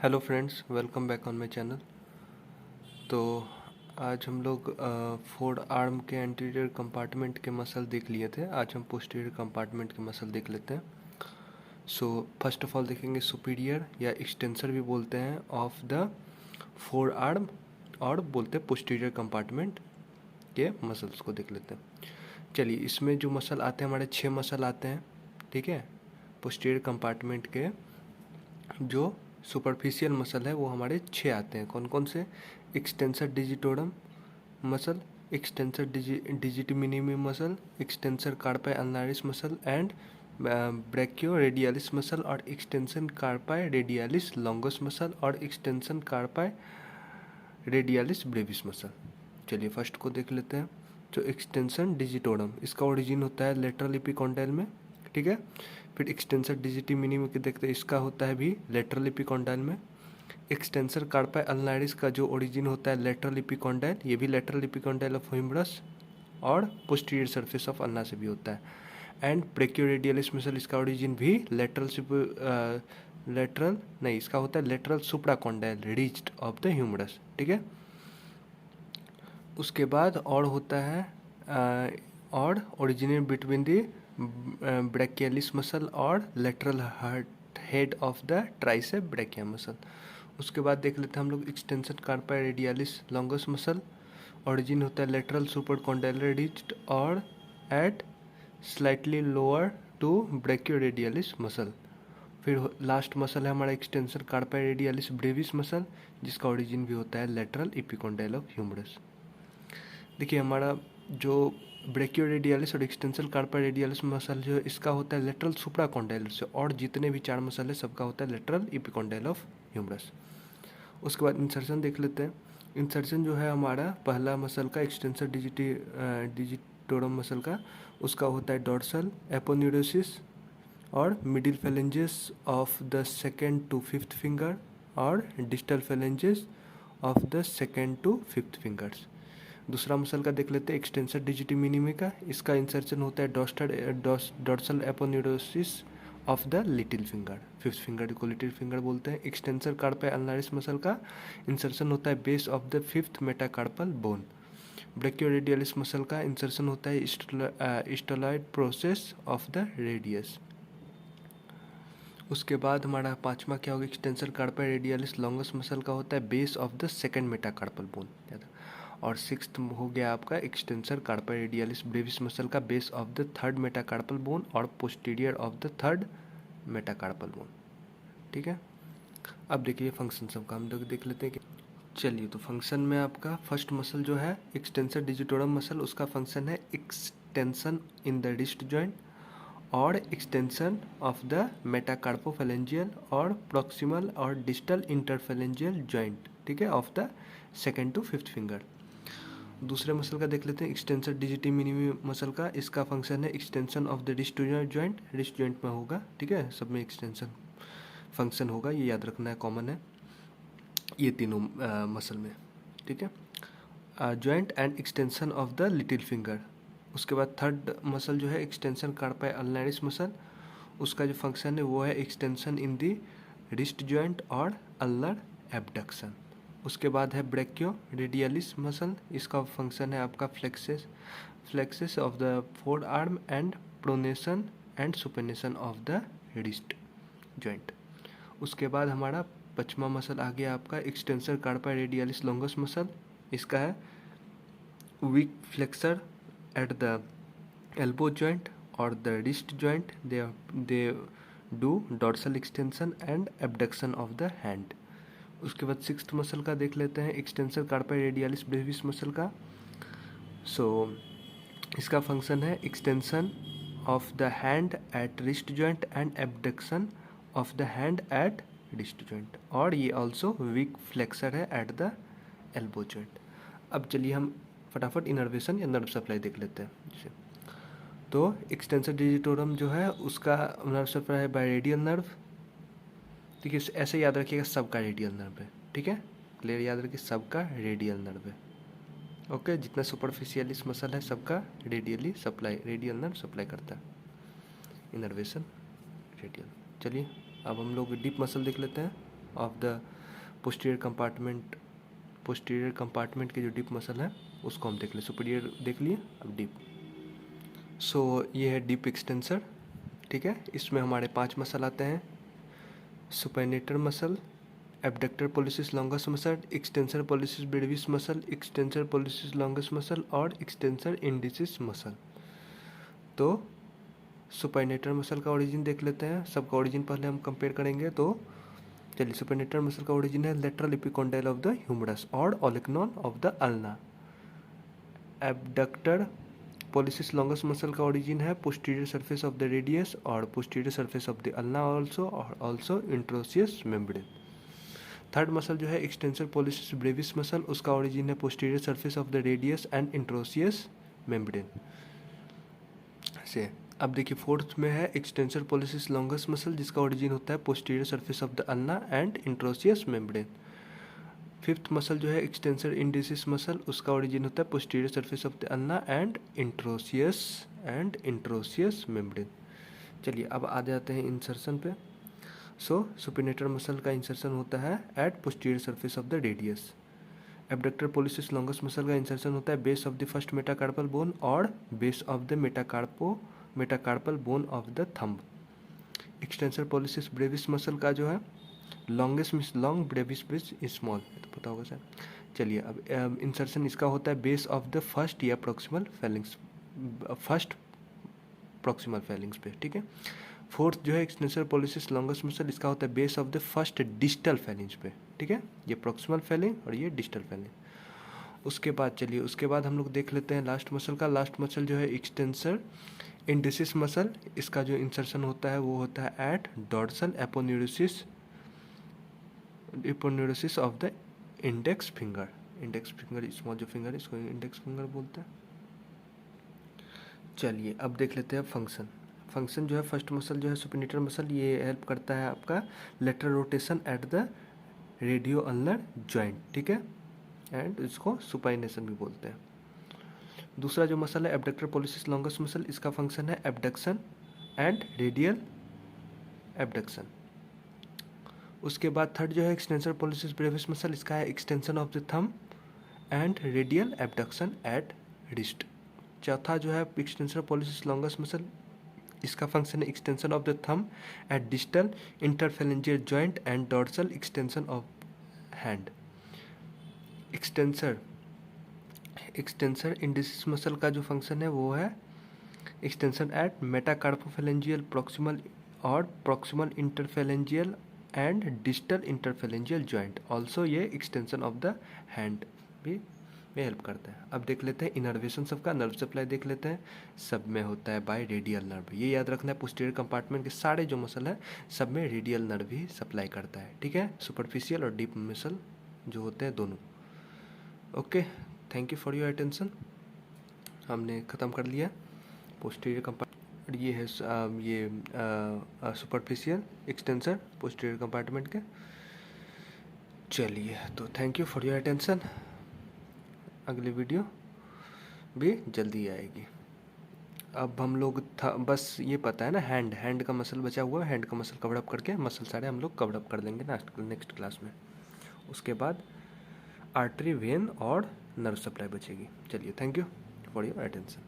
Hello friends, welcome back on my channel. तो आज हम लोग फोर्ड आर्म के एंटीरियर कंपार्टमेंट के मसल देख लिए थे। आज हम पोस्टीरियर कंपार्टमेंट के मसल देख लेते हैं। सो फर्स्ट ऑफ ऑल देखेंगे सुपीरियर या एक्सटेंसर भी बोलते हैं ऑफ द फोर्ड आर्म, और बोलते हैं पोस्टीरियर कंपार्टमेंट के मसल्स को देख लेते हैं। चलिए, इसमें जो मसल आते हैं हमारे 6 मसल आते हैं, ठीक है। पोस्टीरियर कंपार्टमेंट के जो सुपरफिशियल मसल है वो हमारे 6 आते हैं। कौन कौन से? Extensor digitorum muscle, extensor digiti minimi muscle, extensor carpi ulnaris muscle and brachioradialis muscle, और extension carpi radialis longus muscle, और extension carpi radialis brevis muscle. चलिए फर्स्ट को देख लेते हैं। जो एक्सटेंशन डिजिटोरम, इसका ओरिजिन होता है लेटरल एपिकॉन्डाइल में, ठीक है। फिर एक्सटेंसर डिजिटी मिनिमम के देखते हैं, इसका होता है भी लेटरल एपिकॉन्डाइल में। एक्सटेंसर कार्पाई अल्नारिस का जो ओरिजिन होता है लेटरल एपिकॉन्डाइल, ये भी लेटरल एपिकॉन्डाइल ऑफ ह्यूमरस और पोस्टीरियर सरफेस ऑफ अल्ना से भी होता है। एंड ब्रेकियोरेडियलिस मसल, इसका ओरिजिन भी लेटरल नहीं, इसका होता है लेटरल सुप्राकॉन्डाइल रिज्ड ऑफ द ह्यूमरस, ठीक है। उसके बाद और होता है और originate between the brachialis muscle और lateral head of the tricep brachii muscle. उसके बाद देख लेते हैं हम लोग extension carpi radialis longus muscle, origin होता है लेटरल सुपरकॉन्डाइलर रिज्ड और at slightly lower to brachioradialis muscle. फिर लास्ट मसल है हमारा extension carpi radialis brevis muscle, जिसका ओरिजिन भी होता है लेटरल एपिकॉन्डाइल ऑफ ह्यूमरस। देखिए, हमारा जो ब्रैकियोरेडियलिस और एक्सटेंशन कार्पाई रेडियलिस मसल जो है, इसका होता है लेटरल सुप्राकॉन्डाइल से, और जितने भी 4 मसल है सबका होता है लेटरल एपिकॉन्डाइल ऑफ ह्यूमरस। उसके बाद इंसर्शन देख लेते हैं। इंसर्शन जो है हमारा पहला मसल का एक्सटेंसर डिजिटोरम मसल का, उसका होता है डॉर्सल एपोन्यूरोसिस और middle phalanges of the second to fifth finger और distal phalanges of the second to fifth fingers. दूसरा मसल का देख लेते हैं एक्सटेंसर डिजिटी मिनिमी का, इसका इंसर्शन होता है dorsal aponeurosis of the little finger, fifth finger को लिटिल फिंगर बोलते हैं। एक्सटेंसर कार्पाई अल्नारिस मसल का इंसर्शन होता है base of the fifth metacarpal bone. Brachioradialis muscle का इंसर्शन होता है styloid process of the radius. उसके बाद हमारा पांचवा क्या होगा? Extensor carpi radialis longus muscle का होता है base of the second metacarpal bone. और सिक्स्थ हो गया आपका extensor carpi radialis Brevis muscle का base of the third metacarpal bone और posterior of the third metacarpal bone, ठीक है। अब देखिए फंक्शन सबका हम लोग देख लेते हैं कि चलिए, तो फंक्शन में आपका फर्स्ट मसल जो है एक्सटेंसर डिजिटोरम मसल, उसका फंक्शन है extension in the wrist joint और एक्सटेंशन ऑफ द मेटाकार्पोफेलेंजियल और प्रॉक्सिमल और डिस्टल इंटरफेलेंजियल जॉइंट, ठीक है, of the second to fifth finger. दूसरे मसल का देख लेते हैं एक्सटेंसर डिजिटी मिनिमी मसल का, इसका फंक्शन है extension of the wrist joint, wrist joint में होगा, ठीक है, सब में एक्सटेंशन फंक्शन होगा, ये याद रखना है, कॉमन है ये तीनों मसल में, ठीक है। Joint and extension of the little finger. उसके बाद थर्ड मसल जो है एक्सटेंशन कार्पाई अल्नारिस मसल, उसका जो फंक्शन है वो है extension in the wrist joint और अल्नर एबडक्शन। उसके बाद है ब्रैकियो रेडियलिस मसल, इसका फंक्शन है आपका flexes of the forearm and pronation and supination of the wrist joint. उसके बाद हमारा पचमा मसल आ गया आपका extensor carpi radialis longus muscle, इसका है weak flexor at the elbow joint और the wrist joint, they do dorsal extension and abduction of the hand. उसके बाद सिक्स्थ मसल का देख लेते हैं extensor carpi radialis Brevis muscle का। इसका फंक्शन है extension of the hand eight wrist joint and abduction of the hand eight wrist joint, और ये ऑल्सो वीक फ्लेक्सर है एट द एल्बो जॉइंट। अब चलिए हम फटाफट इनर्वेशन या नर्व सप्लाई देख लेते हैं। जैसे तो एक्सटेंसर डिजिटोरम जो है उसका नर्व सप्लाई है बाय रेडियल नर्व, ठीक है, ऐसे याद रखिएगा सबका रेडियल नर्व है, ठीक है, क्लियर याद रखिए सबका रेडियल नर्व है, ओके। जितना सुपरफिशियलिस मसल है सबका रेडियल नर्व सप्लाई करता है, इनर्वेशन रेडियल। चलिए अब हम लोग डीप मसल देख लेते हैं। ऑफ द पोस्टीरियर कंपार्टमेंट के जो डीप मसल है उसको हम देख लें। सुपीरियर देख लिए, अब डीप। सो ये है डीप एक्सटेंसर, ठीक है। इसमें हमारे 5 मसल आते हैं, supinator muscle, abductor pollicis longus muscle, extensor pollicis brevis muscle, extensor pollicis longus muscle और एक्सटेंसर इंडिसिस मसल। तो सुपेनेटर मसल का ओरिजिन देख लेते हैं, सबका ओरिजिन पहले हम कंपेयर करेंगे। तो चलिए, सुपेनेटर मसल का ओरिजिन है lateral epicondyle of the humerus और olecranon of the ulna. Abductor pollicis longus muscle का ओरिजिन है posterior surface of the radius और posterior surface of the ulna also, और also interosseous membrane. Third muscle जो है extensor pollicis brevis muscle, उसका origin है posterior surface of the radius and interosseous membrane से। अब देखिए फोर्थ में है एक्सटेंसर पोलिसिस लॉन्गस मसल, जिसका ओरिजिन होता है posterior surface of the ulna and interosseous membrane. Fifth muscle जो है एक्सटेंसर इंडिसिस मसल, उसका ओरिजिन होता है posterior surface of the ulna and interosseous membrane. चलिए अब आ जाते हैं इंसर्शन पे। सो सुपिनेटर मसल का इंसर्शन होता है at posterior surface of the radius. Abductor pollicis longus muscle का इंसर्शन होता है base of the first metacarpal bone और base of the metacarpal bone of the thumb. Extensor pollicis brevis muscle का जो है longest miss long, Brevis bridge small, तो पता होगा सर। चलिए अब इंसर्शन इसका होता है बेस ऑफ द फर्स्ट या प्रॉक्सिमल फैलिंग्स पे, ठीक है। फोर्थ जो है एक्सटेंसर पोलिसिस लॉन्गस मसल, इसका होता है base of the first distal feelings पे, ठीक है। ये प्रॉक्सिमल फैलिंग और ये डिस्टल फैलिंग। उसके बाद चलिए, उसके बाद हम लोग देख लेते हैं लास्ट मसल का। लास्ट मसल जो है एक्सटेंसर इंडिसिस मसल, इसका जो इंसर्शन होता है वो होता है at dorsal aponeurosis of the index finger. Small जो फिंगर है इसको इंडेक्स फिंगर बोलते हैं। चलिए अब देख लेते हैं फंक्शन जो है फर्स्ट मसल जो है सुपिनेटर मसल, ये हेल्प करता है आपका lateral rotation at the radio ulnar joint, ठीक है, एंड इसको सुपाइनेशन भी बोलते हैं। दूसरा जो मसल है एब्डक्टर पोलिसिस लॉन्गस मसल, इसका फंक्शन है एब्डक्शन एंड रेडियल एब्डक्शन। उसके बाद थर्ड जो है एक्सटेंसर पोलिसिस ब्रेविस मसल, इसका है extension of the thumb and radial abduction at wrist. चौथा जो है एक्सटेंसर पोलिसिस लॉन्गस मसल, इसका फंक्शन है extension of the thumb at distal interphalangeal joint and dorsal extension of hand. Extensor indicis muscle का जो function है वो है एक्सटेंशन एट मेटाकार्पोफेलेंजियल प्रॉक्सिमल और proximal interphalangeal and distal interphalangeal joint, also ये extension of the hand भी में help करता है। अब देख लेते हैं इनर्वेशन सबका। नर्व सप्लाई देख लेते हैं, सब में होता है बाय रेडियल नर्व। ये याद रखना है, पोस्टीरियर कंपार्टमेंट के सारे जो मसल है सब में रेडियल नर्व ही सप्लाई करता है, ठीक है। सुपरफिशियल और डीप मसल जो होते हैं दोनों। Okay, thank you for your attention. हमने ख़त्म कर लिया पोस्टीरियर कंपार्टमेंट, ये है ये सुपरफिशियल एक्सटेंसर पोस्टीरियर कंपार्टमेंट के। चलिए तो thank you for your attention. अगली वीडियो भी जल्दी आएगी। अब हम लोग बस ये पता है ना, हैंड का मसल बचा हुआ है, हैंड का मसल कवर अप करके मसल सारे हम लोग कवर अप कर लेंगे नेक्स्ट क्लास में। उसके बाद आर्टरी, वेन और नर्व सप्लाई बचेगी। चलिए, thank you for your attention.